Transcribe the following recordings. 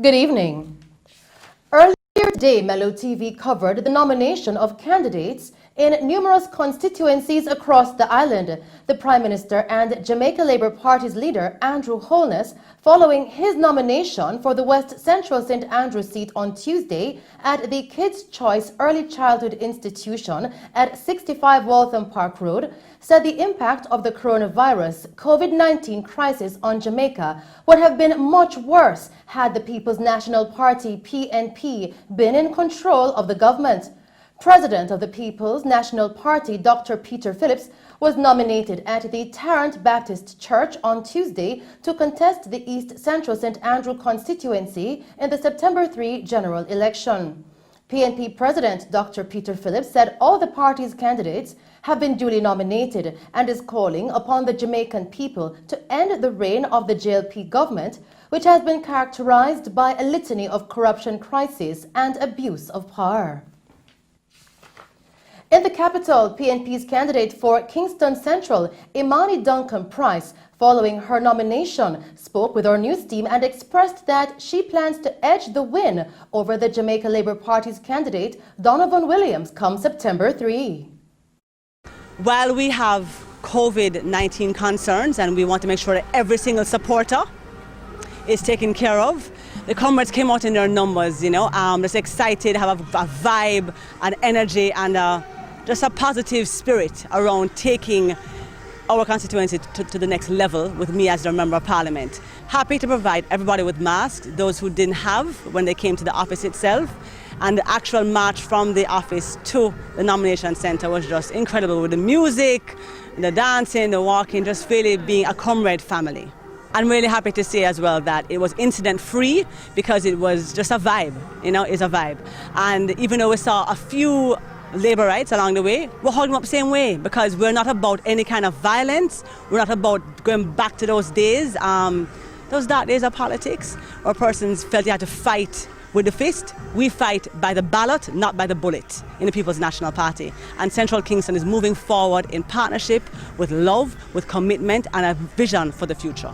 Good evening. Earlier today, Mello TV covered the nomination of candidates in numerous constituencies across the island. The Prime Minister and Jamaica Labour Party's leader, Andrew Holness, following his nomination for the West Central St. Andrews seat on Tuesday at the Kids' Choice Early Childhood Institution at 65 Waltham Park Road, said the impact of the coronavirus COVID-19 crisis on Jamaica would have been much worse had the People's National Party, PNP, been in control of the government. President of the People's National Party, Dr. Peter Phillips, was nominated at the Tarrant Baptist Church on Tuesday to contest the East Central St. Andrew constituency in the September 3 general election. PNP President Dr. Peter Phillips said all the party's candidates have been duly nominated and is calling upon the Jamaican people to end the reign of the JLP government, which has been characterized by a litany of corruption crises and abuse of power. In the capital, PNP's candidate for Kingston Central, Imani Duncan Price, following her nomination, spoke with our news team and expressed that she plans to edge the win over the Jamaica Labour Party's candidate, Donovan Williams, come September 3. While we have COVID-19 concerns and we want to make sure that every single supporter is taken care of, the comrades came out in their numbers, just excited, have a vibe and energy and just a positive spirit around taking our constituency to the next level with me as their Member of Parliament. Happy to provide everybody with masks, those who didn't have when they came to the office itself. And the actual march from the office to the nomination centre was just incredible, with the music, the dancing, the walking, just really being a comrade family. I'm really happy to say as well that it was incident-free because it was just a vibe, it's a vibe. And even though we saw a few Labourites along the way, we're holding up the same way because we're not about any kind of violence. We're not about going back to those days, those dark days of politics where persons felt they had to fight with the fist. We fight by the ballot, not by the bullet, in the People's National Party. And Central Kingston is moving forward in partnership with love, with commitment and a vision for the future.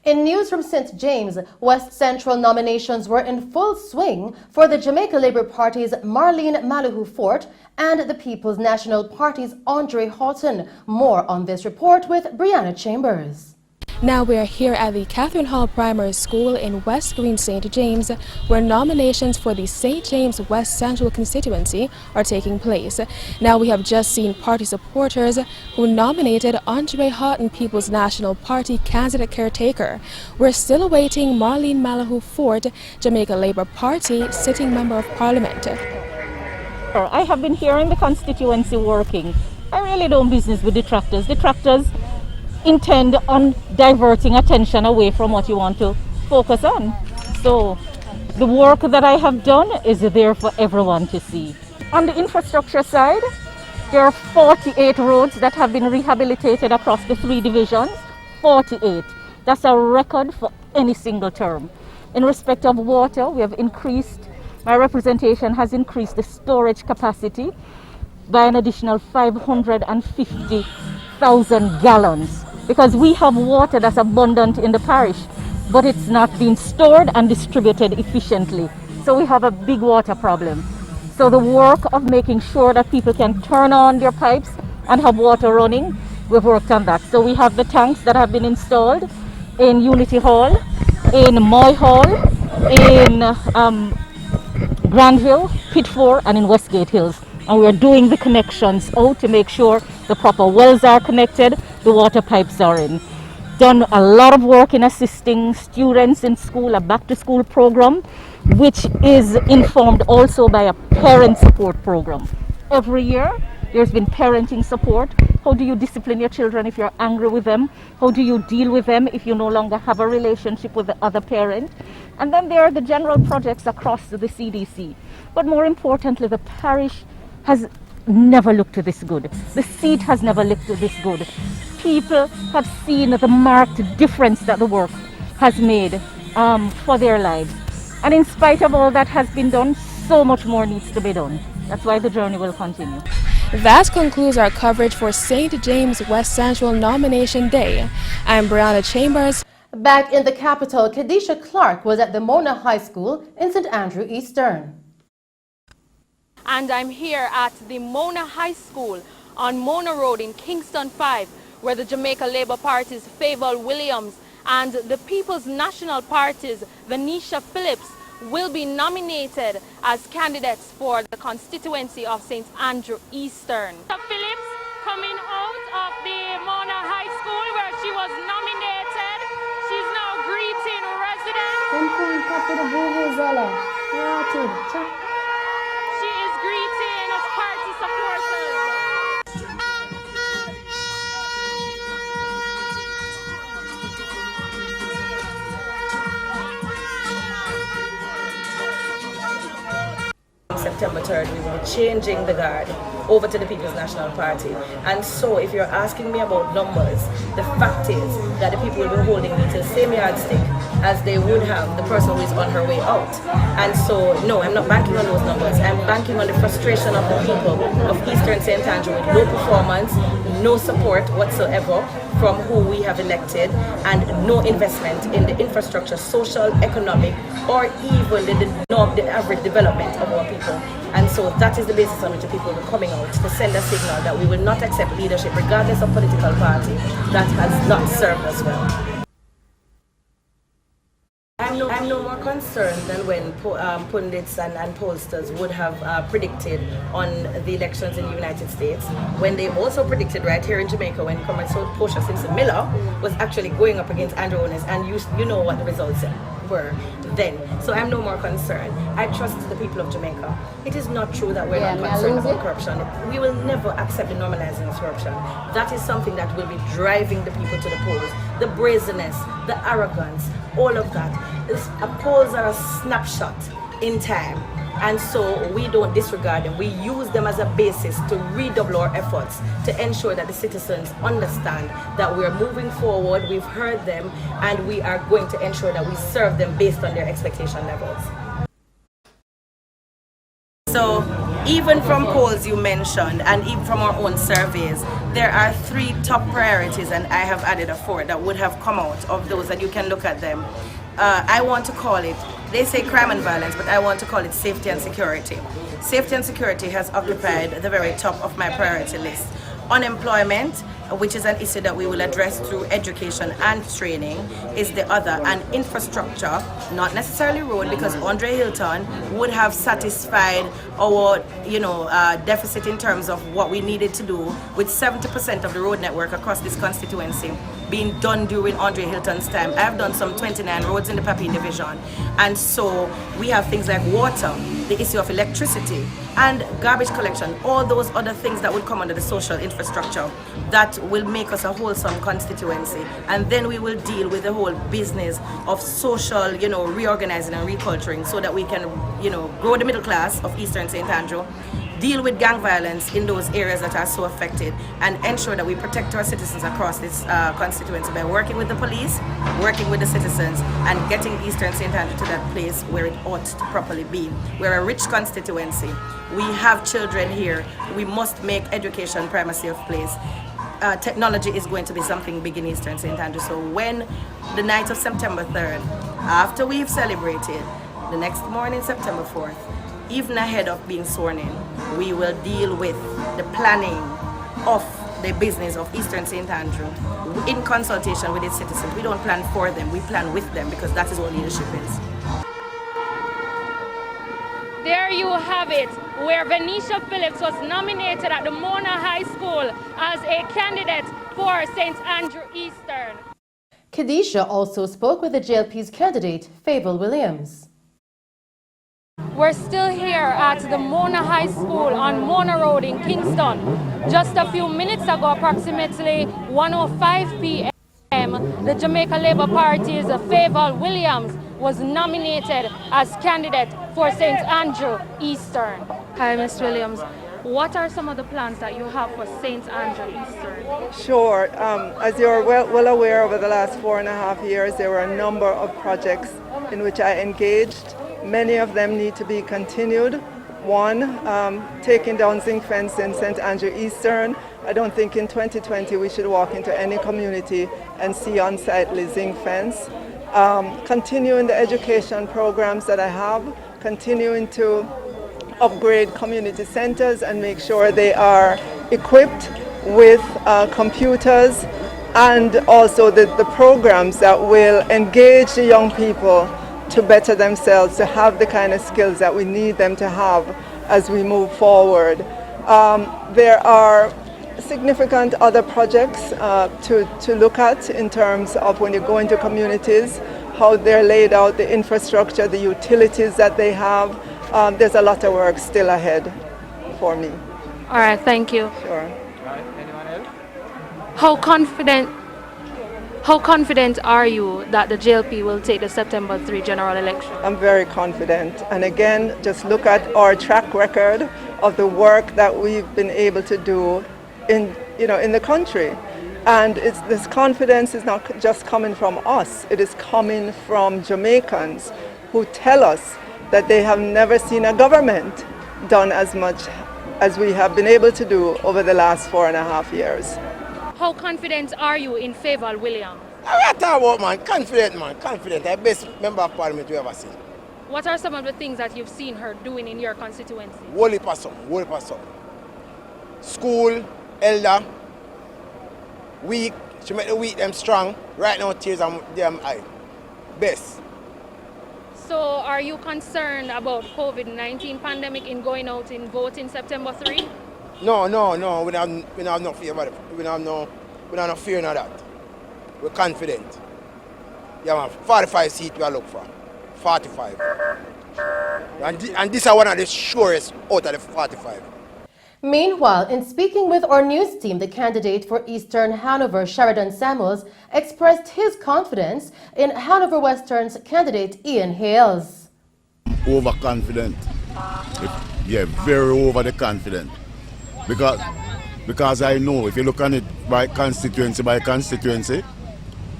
In news from St. James, West Central nominations were in full swing for the Jamaica Labour Party's Marlene Malahoo Fort and the People's National Party's Andre Houghton. More on this report with Brianna Chambers. Now we are here at the Catherine Hall Primary School in West Green, St. James, where nominations for the St. James West Central constituency are taking place. Now we have just seen party supporters who nominated Andre Houghton, People's National Party candidate caretaker. We're still awaiting Marlene Malahoo Fort, Jamaica Labour Party sitting Member of Parliament. I have been here in the constituency working. I really don't business with detractors. Detractors intend on diverting attention away from what you want to focus on. So the work that I have done is there for everyone to see. On the infrastructure side, there are 48 roads that have been rehabilitated across the 3 divisions. 48. That's a record for any single term. In respect of water, we have increased, my representation has increased the storage capacity by an additional 550,000 gallons. Because we have water that's abundant in the parish, but it's not being stored and distributed efficiently. So we have a big water problem. So the work of making sure that people can turn on their pipes and have water running, we've worked on that. So we have the tanks that have been installed in Unity Hall, in Moy Hall, in Granville, Pitford, and in Westgate Hills. And we're doing the connections out to make sure the proper wells are connected, the water pipes are in. Done a lot of work in assisting students in school, a back-to-school program, which is informed also by a parent support program. Every year, there's been parenting support. How do you discipline your children if you're angry with them? How do you deal with them if you no longer have a relationship with the other parent? And then there are the general projects across the CDC. But more importantly, the parish has never looked this good. The seat has never looked this good. People have seen the marked difference that the work has made for their lives. And in spite of all that has been done, so much more needs to be done. That's why the journey will continue. That concludes our coverage for St. James West Central Nomination Day. I'm Brianna Chambers. Back in the capital, Khadisha Clark was at the Mona High School in St. Andrew, Eastern. And I'm here at the Mona High School on Mona Road in Kingston 5, where the Jamaica Labour Party's Favour Williams and the People's National Party's Venetia Phillips will be nominated as candidates for the constituency of St. Andrew Eastern. Phillips coming out of the Mona High School where she was nominated. She's now greeting residents. She is greeting party supporters. September 3rd, we will be changing the guard over to the People's National Party. And so if you're asking me about numbers, the fact is that the people will be holding me to the same yardstick as they would have the person who is on her way out. And so, no, I'm not banking on those numbers. I'm banking on the frustration of the people of Eastern St. Andrew with low performance, no support whatsoever from who we have elected, and no investment in the infrastructure, social, economic, or even the average development of our people. And so that is the basis on which the people are coming out to send a signal that we will not accept leadership, regardless of political party, that has not served us well. I'm no more concerned than when pundits and pollsters would have predicted on the elections in the United States, when they also predicted right here in Jamaica when Comrade Portia Simpson Mello was actually going up against Andrew Onis, and you know what the results were then. So I'm no more concerned. I trust the people of Jamaica. It is not true that we're not concerned about corruption. We will never accept the normalizing of corruption. That is something that will be driving the people to the polls. The brazenness, the arrogance, all of that. Polls are a snapshot in time, and so we don't disregard them. We use them as a basis to redouble our efforts to ensure that the citizens understand that we are moving forward, we've heard them, and we are going to ensure that we serve them based on their expectation levels. So even from polls you mentioned, and even from our own surveys, there are 3 top priorities, and I have added a 4th that would have come out of those, and you can look at them. I want to call it, they say crime and violence, but I want to call it safety and security. Safety and security has occupied the very top of my priority list. Unemployment, which is an issue that we will address through education and training, is the other, and infrastructure, not necessarily road, because Andre Hilton would have satisfied our deficit in terms of what we needed to do, with 70% of the road network across this constituency being done during Andre Hilton's time. I've done some 29 roads in the Papine division, and so we have things like water, the issue of electricity, and garbage collection, all those other things that would come under the social infrastructure that will make us a wholesome constituency. And then we will deal with the whole business of social, reorganizing and reculturing, so that we can, grow the middle class of Eastern St. Andrew, deal with gang violence in those areas that are so affected, and ensure that we protect our citizens across this constituency by working with the police, working with the citizens, and getting Eastern St. Andrew to that place where it ought to properly be. We're a rich constituency. We have children here. We must make education primacy of place. Technology is going to be something big in Eastern St. Andrew. So when the night of September 3rd, after we've celebrated, the next morning, September 4th, even ahead of being sworn in, we will deal with the planning of the business of Eastern St. Andrew in consultation with its citizens. We don't plan for them, we plan with them, because that is what leadership is. There you have it, where Venetia Phillips was nominated at the Mona High School as a candidate for St. Andrew Eastern. Khadisha also spoke with the JLP's candidate, Favour Williams. We're still here at the Mona High School on Mona Road in Kingston. Just a few minutes ago, approximately 1:05 p.m., the Jamaica Labour Party's Favour Williams was nominated as candidate for St. Andrew Eastern. Hi, Ms. Williams. What are some of the plans that you have for St. Andrew Eastern? Sure. As you're well aware, over the last 4.5 years, there were a number of projects in which I engaged. Many of them need to be continued. One, taking down zinc fence in St. Andrew Eastern. I don't think in 2020 we should walk into any community and see unsightly zinc fence. Continuing the education programs that I have, continuing to upgrade community centers and make sure they are equipped with computers, and also the programs that will engage the young people to better themselves, to have the kind of skills that we need them to have as we move forward. There are significant other projects to look at in terms of when you go into communities, how they're laid out, the infrastructure, the utilities that they have. There's a lot of work still ahead for me. All right, thank you. Sure. Anyone else? How confident are you that the JLP will take the September 3 general election? I'm very confident. And again, just look at our track record of the work that we've been able to do in the country. And this confidence is not just coming from us, it is coming from Jamaicans who tell us that they have never seen a government done as much as we have been able to do over the last 4.5 years. How confident are you in Favour William? I talk about man, confident. The best member of parliament we ever seen. What are some of the things that you've seen her doing in your constituency? Whole heap of something. School, elder, weak, she make the weak them strong. Right now tears are them high. Best. So are you concerned about COVID-19 pandemic in going out and voting September 3? No. We don't have no fear about it. We don't have no fear of that. We're confident. Yeah, man. 45 seats we are looking for. 45. And this is one of the surest out of the 45. Meanwhile, in speaking with our news team, the candidate for Eastern Hanover, Sheridan Samuels, expressed his confidence in Hanover Western's candidate Ian Hales. Overconfident. Yeah, very over the confident. Because I know if you look at it by constituency,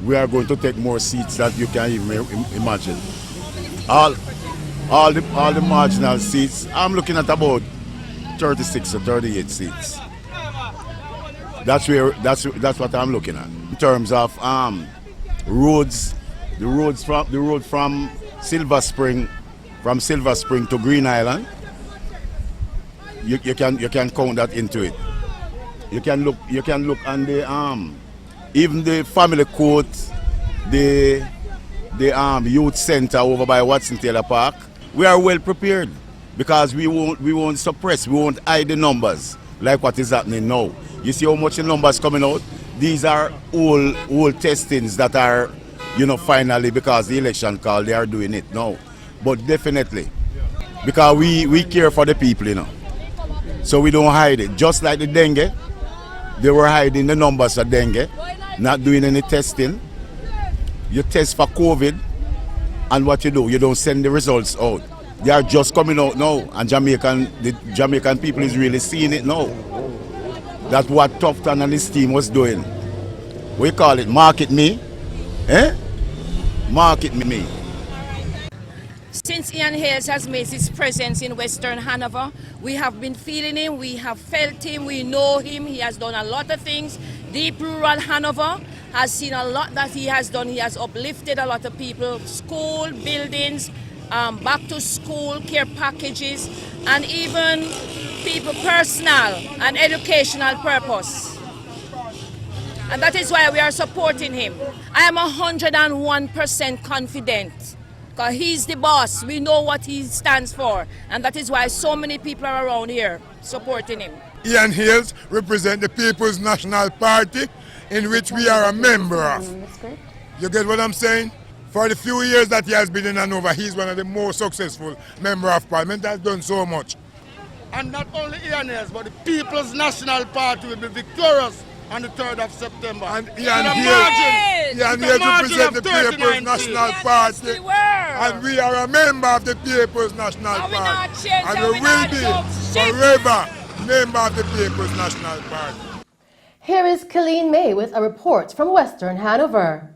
we are going to take more seats than you can even imagine. All the marginal seats, I'm looking at about 36 or 38 seats. That's what I'm looking at in terms of roads. The road from Silver Spring to Green Island. You can count that into it. You can look on the even the family court, the youth center over by Watson Taylor Park. We are well prepared because we won't suppress, we won't hide the numbers like what is happening now. You see how much the numbers coming out? These are old testings that are, finally because the election call they are doing it now. But definitely, because we care for the people, So we don't hide it. Just like the dengue, they were hiding the numbers of dengue, not doing any testing. You test for COVID, and what you do, you don't send the results out. They are just coming out now, and the Jamaican people is really seeing it now. That's what Tufton and his team was doing. We call it market me, Market me. Since Ian Hales has made his presence in Western Hanover, we have been feeling him, we have felt him, we know him. He has done a lot of things. Deep rural Hanover has seen a lot that he has done. He has uplifted a lot of people, school, buildings, back to school, care packages, and even people personal and educational purpose. And that is why we are supporting him. I am 101% confident. Because he's the boss, we know what he stands for, and that is why so many people are around here supporting him. Ian Hales represents the People's National Party, in which we are a member of. You get what I'm saying? For the few years that he has been in Hanover, he's one of the most successful members of Parliament, has done so much. And not only Ian Hales, but the People's National Party will be victorious on the 3rd of September. And Ian Hales represents the People's National Party. And we are a member of the People's National Party. And we will be forever member of the People's National Party. Here is Colleen May with a report from Western Hanover.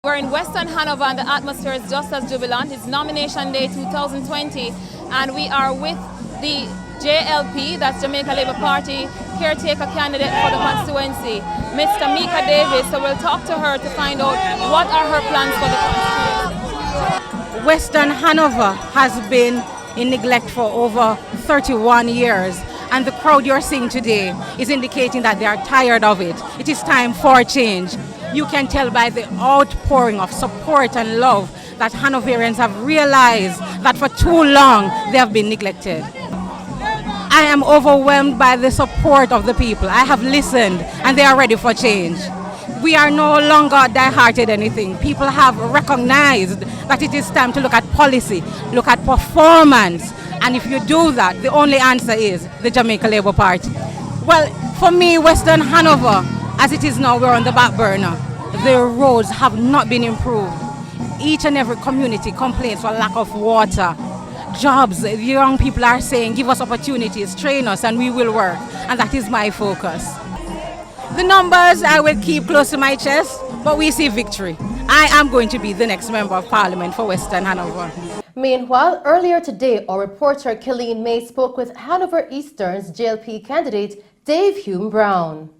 We're in Western Hanover and the atmosphere is just as jubilant. It's nomination day 2020 and we are with the JLP, that's Jamaica Labour Party, caretaker candidate for the constituency, Mr. Mika Davis. So we'll talk to her to find out what are her plans for the constituency. Western Hanover has been in neglect for over 31 years. And the crowd you're seeing today is indicating that they are tired of it. It is time for a change. You can tell by the outpouring of support and love that Hanoverians have realized that for too long they have been neglected. I am overwhelmed by the support of the people. I have listened and they are ready for change. We are no longer die-hearted anything. People have recognized that it is time to look at policy, look at performance. And if you do that, the only answer is the Jamaica Labour Party. Well, for me, Western Hanover, as it is now, we're on the back burner. The roads have not been improved. Each and every community complains for lack of water. Jobs, the young people are saying, give us opportunities, train us, and we will work. And that is my focus. The numbers I will keep close to my chest, but we see victory. I am going to be the next Member of Parliament for Western Hanover. Meanwhile, earlier today, our reporter Killeen May spoke with Hanover Eastern's JLP candidate Dave Hume Brown.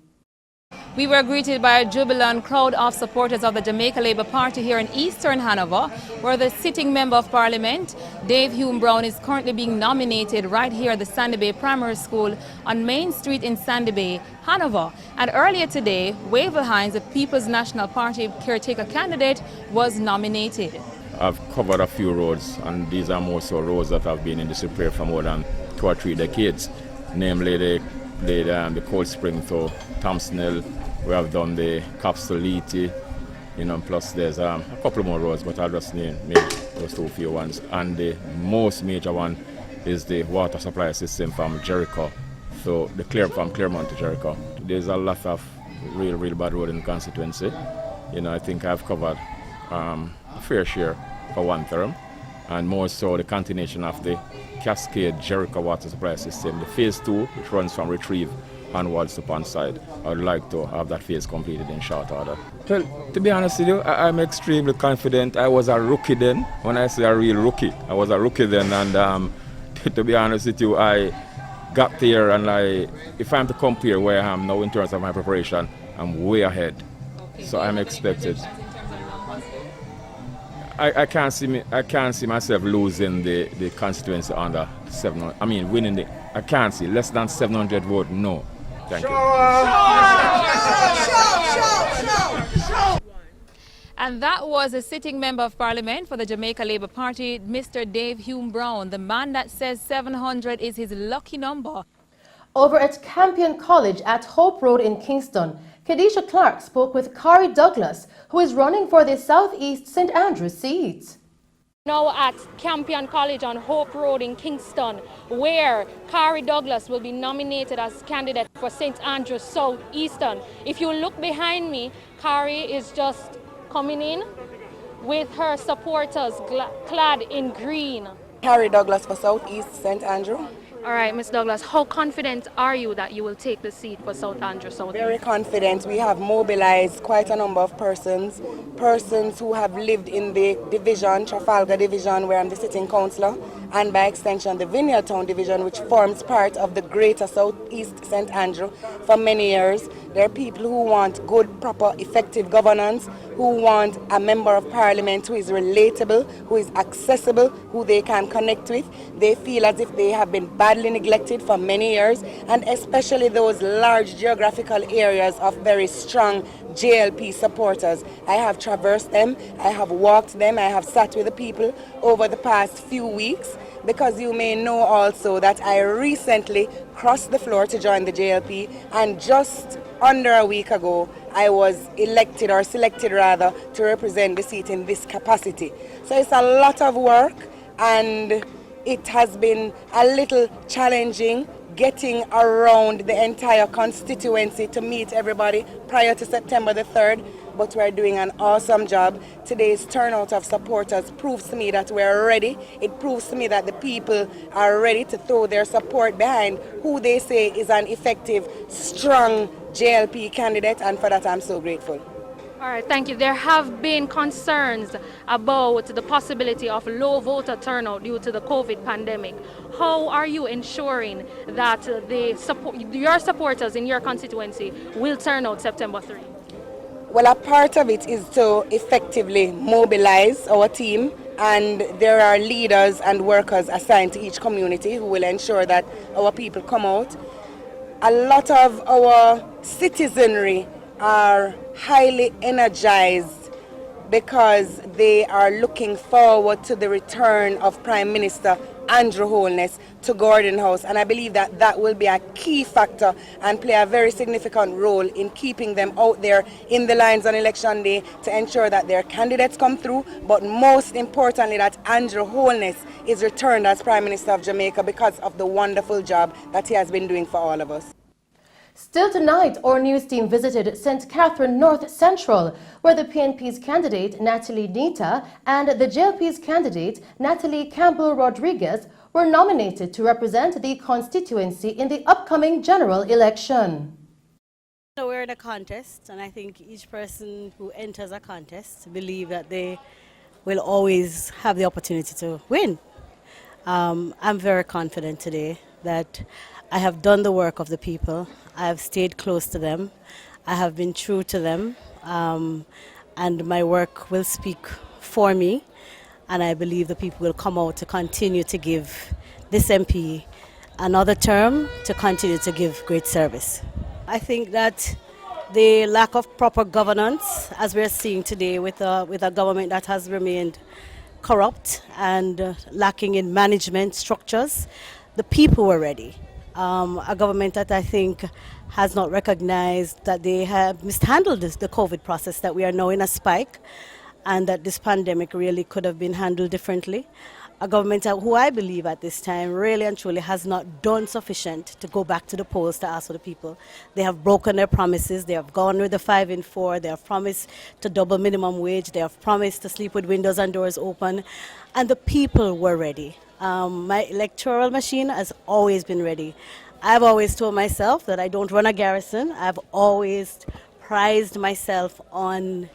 We were greeted by a jubilant crowd of supporters of the Jamaica Labour Party here in Eastern Hanover, where the sitting Member of Parliament, Dave Hume Brown, is currently being nominated right here at the Sandy Bay Primary School on Main Street in Sandy Bay, Hanover. And earlier today, Wavell Hines, the People's National Party caretaker candidate, was nominated. I've covered a few roads, and these are more so roads that have been in disrepair for more than 2 or 3 decades, namely the Cold Spring to Thompson Hill. We have done the Capsule Leety, plus there's a couple more roads, but I'll just name those 2 few ones. And the most major one is the water supply system from Jericho, so from Claremont to Jericho. There's a lot of real bad road in the constituency. I think I've covered a fair share for 1 term, and more so the continuation of the Cascade Jericho water supply system, the phase 2, which runs from Retrieve onwards to Pondside. I would like to have that phase completed in short order. Well, to be honest with you, I'm extremely confident. I was a rookie then. When I say a real rookie, I was a rookie then, and to be honest with you, I got there, and if I'm to compare where I am now in terms of my preparation, I'm way ahead. So I'm expected. I can't see myself losing the constituency under 700. I mean, winning I can't see less than 700 votes. No, thank you. And that was a sitting Member of Parliament for the Jamaica Labour Party, Mr. Dave Hume Brown, the man that says 700 is his lucky number. Over at Campion College at Hope Road in Kingston, Khadisha Clark spoke with Kari Douglas, who is running for the Southeast St. Andrews seat. Now at Campion College on Hope Road in Kingston, where Kari Douglas will be nominated as candidate for St. Andrews Southeastern. If you look behind me, Kari is just coming in with her supporters clad in green. Kari Douglas for Southeast St. Andrew. All right, Ms. Douglas, how confident are you that you will take the seat for St. Andrews Southeast? Very confident. We have mobilized quite a number of persons who have lived in the division, Trafalgar Division, where I'm the sitting councillor, and by extension the Vineyard Town Division, which forms part of the greater Southeast St. Andrew for many years. There are people who want good, proper, effective governance, who want a member of parliament who is relatable, who is accessible, who they can connect with. They feel as if they have been badly neglected for many years, and especially those large geographical areas of very strong JLP supporters. I have traversed them, I have walked them, I have sat with the people over the past few weeks, because you may know also that I recently crossed the floor to join the JLP, and just under a week ago I was elected, or selected rather, to represent the seat in this capacity. So it's a lot of work, and it has been a little challenging getting around the entire constituency to meet everybody prior to September the 3rd, but we're doing an awesome job. Today's turnout of supporters proves to me that we're ready. It proves to me that the people are ready to throw their support behind who they say is an effective, strong JLP candidate, and for that I'm so grateful. All right, thank you. There have been concerns about the possibility of low voter turnout due to the COVID pandemic. How are you ensuring that your supporters in your constituency will turn out September 3? Well, a part of it is to effectively mobilize our team, and there are leaders and workers assigned to each community who will ensure that our people come out. A lot of our citizenry are highly energized because they are looking forward to the return of Prime Minister Andrew Holness to Gordon House, and I believe that that will be a key factor and play a very significant role in keeping them out there in the lines on election day to ensure that their candidates come through, but most importantly that Andrew Holness is returned as Prime Minister of Jamaica because of the wonderful job that he has been doing for all of us. Still tonight, our news team visited St. Catherine North Central, where the PNP's candidate, Natalie Nita, and the JLP's candidate, Natalie Campbell-Rodriguez, were nominated to represent the constituency in the upcoming general election. So we're in a contest, and I think each person who enters a contest believes that they will always have the opportunity to win. I'm very confident today that I have done the work of the people. I have stayed close to them. I have been true to them. And my work will speak for me. And I believe the people will come out to continue to give this MP another term to continue to give great service. I think that the lack of proper governance, as we're seeing today with a government that has remained corrupt and lacking in management structures, the people were ready. A government that I think has not recognized that they have mishandled the COVID process, that we are now in a spike, and that this pandemic really could have been handled differently. A government who I believe at this time really and truly has not done sufficient to go back to the polls to ask for the people. They have broken their promises. They have gone with the 5 in 4. They have promised to double minimum wage. They have promised to sleep with windows and doors open. And the people were ready. My electoral machine has always been ready. I've always told myself that I don't run a garrison. I've always prized myself on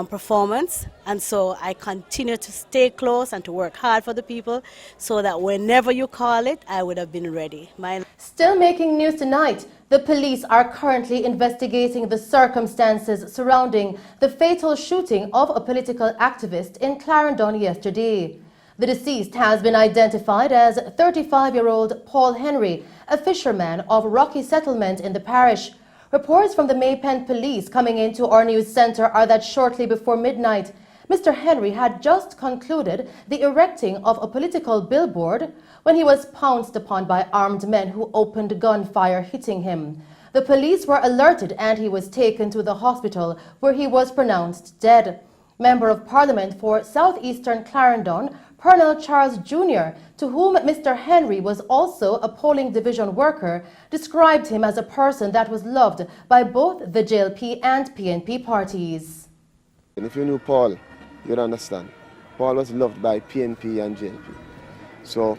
performance, and so I continue to stay close and to work hard for the people so that whenever you call it, I would have been ready. Still making news tonight, the police are currently investigating the circumstances surrounding the fatal shooting of a political activist in Clarendon yesterday. The deceased has been identified as 35-year-old Paul Henry, a fisherman of Rocky Settlement in the parish. Reports from the Maypen police coming into our news center are that shortly before midnight, Mr. Henry had just concluded the erecting of a political billboard when he was pounced upon by armed men who opened gunfire, hitting him. The police were alerted and he was taken to the hospital where he was pronounced dead. Member of Parliament for Southeastern Clarendon, Colonel Charles Jr., to whom Mr. Henry was also a polling division worker, described him as a person that was loved by both the JLP and PNP parties. And if you knew Paul, you'd understand. Paul was loved by PNP and JLP. So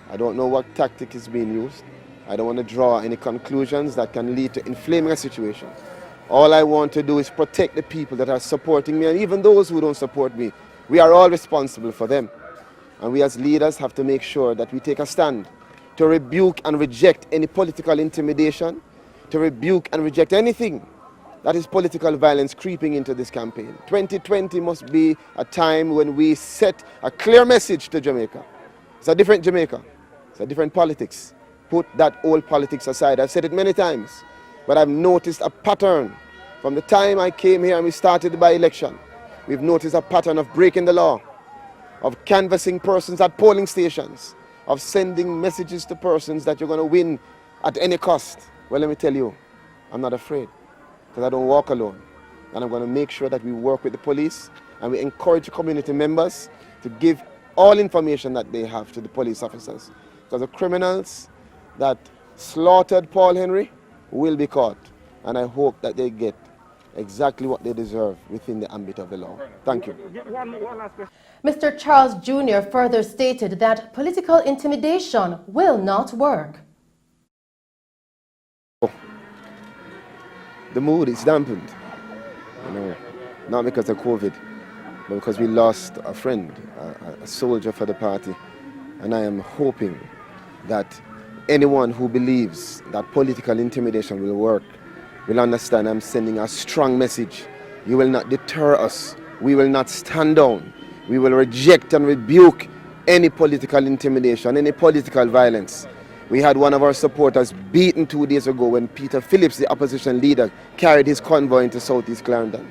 I don't know what tactic is being used. I don't want to draw any conclusions that can lead to inflaming a situation. All I want to do is protect the people that are supporting me, and even those who don't support me. We are all responsible for them. And we as leaders have to make sure that we take a stand to rebuke and reject any political intimidation, to rebuke and reject anything that is political violence creeping into this campaign. 2020 must be a time when we set a clear message to Jamaica. It's a different Jamaica. It's a different politics. Put that old politics aside. I've said it many times, but I've noticed a pattern. From the time I came here and we started the by-election, we've noticed a pattern of breaking the law, of canvassing persons at polling stations, of sending messages to persons that you're going to win at any cost. Well, let me tell you, I'm not afraid, because I don't walk alone. And I'm going to make sure that we work with the police and we encourage community members to give all information that they have to the police officers. Because the criminals that slaughtered Paul Henry will be caught. And I hope that they get exactly what they deserve within the ambit of the law. Thank you. Mr. Charles Jr. further stated that political intimidation will not work. The mood is dampened. You know, not because of COVID, but because we lost a friend, a soldier for the party. And I am hoping that anyone who believes that political intimidation will work will understand I'm sending a strong message. You will not deter us. We will not stand down. We will reject and rebuke any political intimidation, any political violence. We had one of our supporters beaten 2 days ago when Peter Phillips, the opposition leader, carried his convoy into Southeast Clarendon.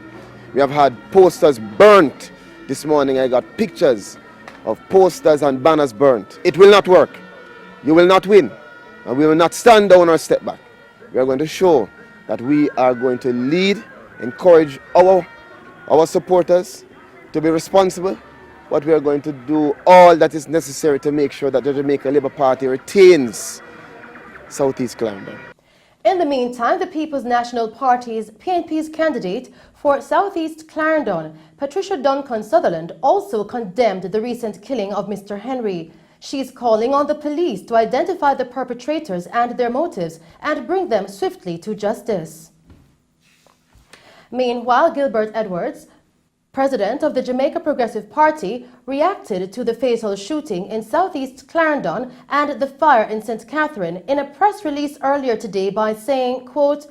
We have had posters burnt. This morning I got pictures of posters and banners burnt. It will not work. You will not win. And we will not stand down or step back. We are going to show that we are going to lead, encourage our supporters to be responsible, but we are going to do all that is necessary to make sure that the Jamaica Labour Party retains Southeast Clarendon. In the meantime, the People's National Party's PNP's candidate for Southeast Clarendon, Patricia Duncan Sutherland, also condemned the recent killing of Mr. Henry. She is calling on the police to identify the perpetrators and their motives and bring them swiftly to justice. Meanwhile, Gilbert Edwards, president of the Jamaica Progressive Party, reacted to the fatal shooting in Southeast Clarendon and the fire in St. Catherine in a press release earlier today by saying, quote,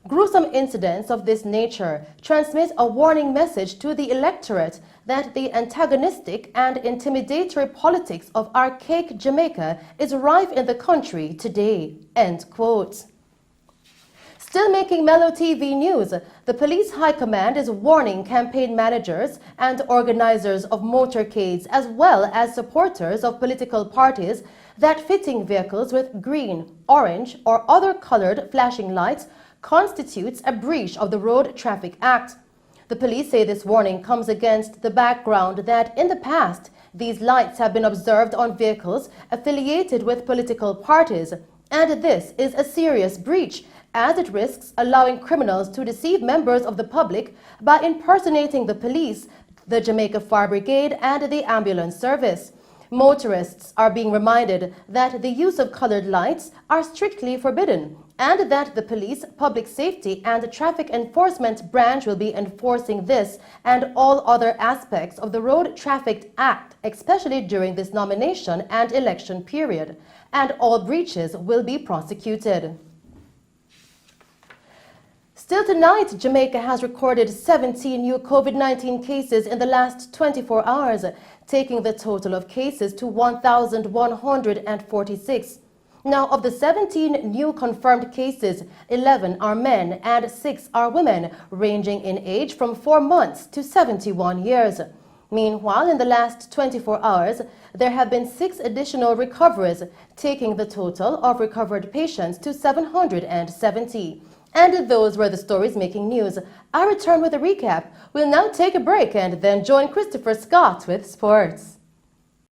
"Gruesome incidents of this nature transmit a warning message to the electorate that the antagonistic and intimidatory politics of archaic Jamaica is rife in the country today." End quote. Still making Mello TV news, the police high command is warning campaign managers and organizers of motorcades as well as supporters of political parties that fitting vehicles with green, orange or other colored flashing lights constitutes a breach of the Road Traffic Act. The police say this warning comes against the background that in the past these lights have been observed on vehicles affiliated with political parties, and this is a serious breach as it risks allowing criminals to deceive members of the public by impersonating the police, the Jamaica Fire Brigade and the ambulance service. Motorists are being reminded that the use of colored lights are strictly forbidden and that the police, public safety and traffic enforcement branch will be enforcing this and all other aspects of the Road Traffic Act, especially during this nomination and election period, and all breaches will be prosecuted. Still tonight, Jamaica has recorded 17 new COVID-19 cases in the last 24 hours, taking the total of cases to 1,146. Now, of the 17 new confirmed cases, 11 are men and 6 are women, ranging in age from 4 months to 71 years. Meanwhile, in the last 24 hours, there have been 6 additional recoveries, taking the total of recovered patients to 770. And those were the stories making news. I return with a recap. We'll now take a break and then join Christopher Scott with sports.